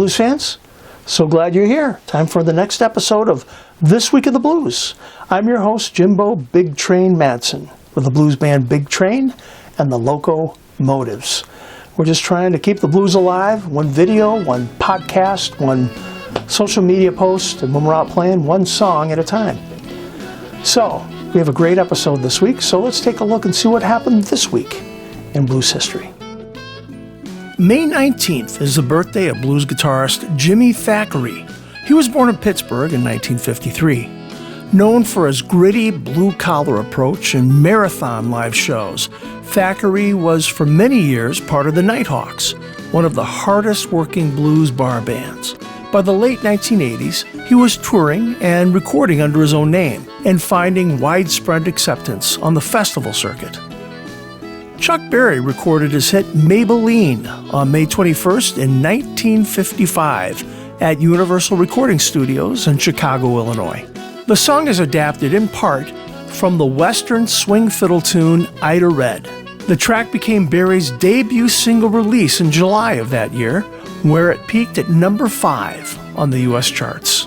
blues fans? So glad you're here. Time for the next episode of This Week of the Blues. I'm your host, Jimbo Big Train Madsen, with the blues band Big Train and the Locomotives. We're just trying to keep the blues alive, one video, one podcast, one social media post, and when we're out playing, one song at a time. So, we have a great episode this week, so let's take a look and see what happened this week in blues history. May 19th is the birthday of blues guitarist Jimmy Thackery. He was born in Pittsburgh in 1953. Known for his gritty blue-collar approach and marathon live shows, Thackery was for many years part of the Nighthawks, one of the hardest-working blues bar bands. By the late 1980s, he was touring and recording under his own name and finding widespread acceptance on the festival circuit. Chuck Berry recorded his hit Maybelline on May 21st in 1955 at Universal Recording Studios in Chicago, Illinois. The song is adapted in part from the Western swing fiddle tune Ida Red. The track became Berry's debut single release in July of that year, where it peaked at number 5 on the U.S. charts.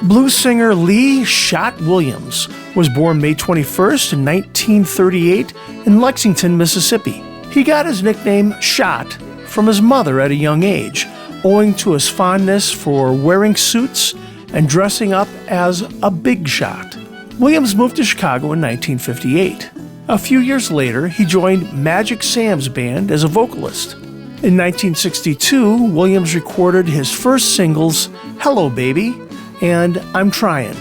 Blues singer Lee "Shot" Williams was born May 21st in 1938 in Lexington, Mississippi. He got his nickname Shot from his mother at a young age, owing to his fondness for wearing suits and dressing up as a big shot. Williams moved to Chicago in 1958. A few years later, he joined Magic Sam's band as a vocalist. In 1962, Williams recorded his first singles, Hello Baby and I'm Trying.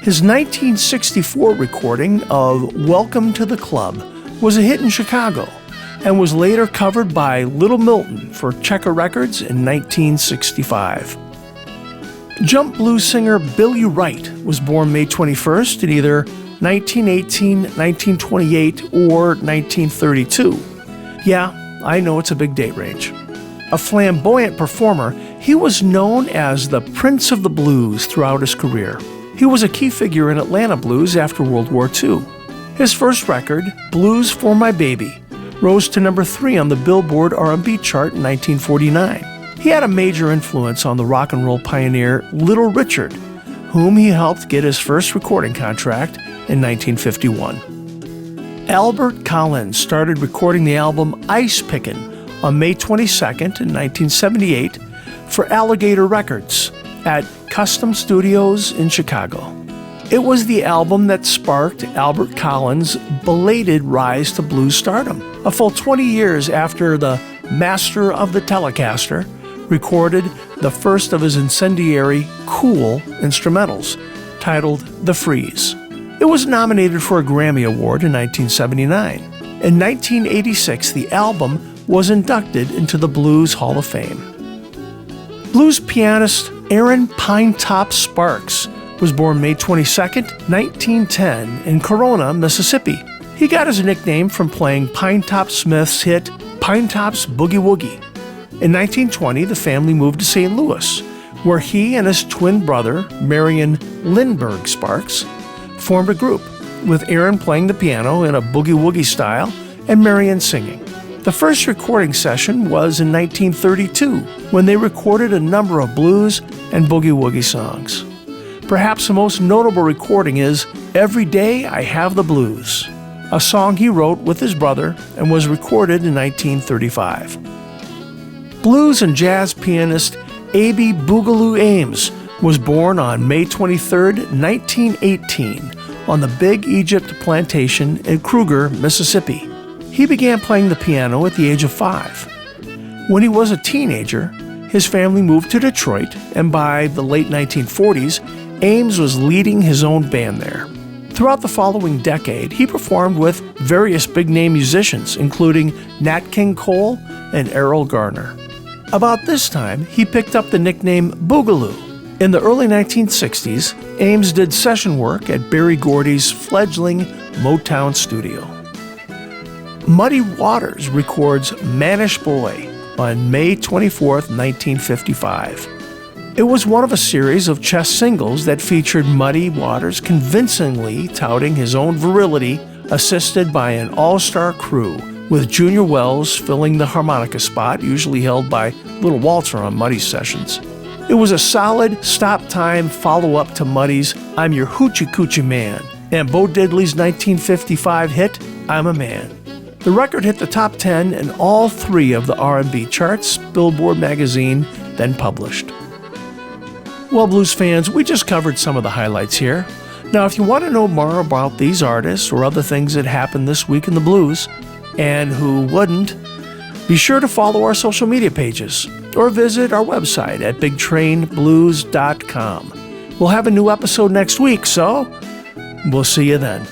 His 1964 recording of Welcome to the Club was a hit in Chicago and was later covered by Little Milton for Checker Records in 1965. Jump blues singer Billy Wright was born May 21st in either 1918, 1928, or 1932. Yeah, I know it's a big date range. A flamboyant performer, he was known as the Prince of the Blues throughout his career. He was a key figure in Atlanta blues after World War II. His first record, Blues for My Baby, rose to number 3 on the Billboard R&B chart in 1949. He had a major influence on the rock and roll pioneer Little Richard, whom he helped get his first recording contract in 1951. Albert Collins started recording the album Ice Pickin' on May 22nd in 1978 for Alligator Records at Custom Studios in Chicago. It was the album that sparked Albert Collins' belated rise to blues stardom. A full 20 years after the Master of the Telecaster recorded the first of his incendiary Cool instrumentals, titled The Freeze. It was nominated for a Grammy Award in 1979. In 1986, the album was inducted into the Blues Hall of Fame. Blues pianist Aaron Pinetop Sparks was born May 22, 1910, in Corona, Mississippi. He got his nickname from playing Pinetop Smith's hit Pinetop's Boogie Woogie. In 1920, the family moved to St. Louis, where he and his twin brother, Marion Lindbergh Sparks, formed a group, with Aaron playing the piano in a boogie-woogie style and Marion singing. The first recording session was in 1932, when they recorded a number of blues and boogie-woogie songs. Perhaps the most notable recording is Every Day I Have the Blues, a song he wrote with his brother and was recorded in 1935. Blues and jazz pianist Abie Boogaloo Ames was born on May 23, 1918, on the Big Egypt plantation in Kruger, Mississippi. He began playing the piano at the age of 5. When he was a teenager, his family moved to Detroit, and by the late 1940s, Ames was leading his own band there. Throughout the following decade, he performed with various big-name musicians, including Nat King Cole and Errol Garner. About this time, he picked up the nickname Boogaloo. In the early 1960s, Ames did session work at Berry Gordy's fledgling Motown studio. Muddy Waters records Manish Boy on May 24, 1955. It was one of a series of chess singles that featured Muddy Waters convincingly touting his own virility, assisted by an all-star crew with Junior Wells filling the harmonica spot, usually held by Little Walter on Muddy's sessions. It was a solid stop-time follow-up to Muddy's I'm Your Hoochie Coochie Man and Bo Diddley's 1955 hit, I'm a Man. The record hit the top 10 in all 3 of the R&B charts Billboard magazine then published. Well, blues fans, we just covered some of the highlights here. Now, if you want to know more about these artists or other things that happened this week in the blues, and who wouldn't, be sure to follow our social media pages or visit our website at bigtrainblues.com. We'll have a new episode next week, so we'll see you then.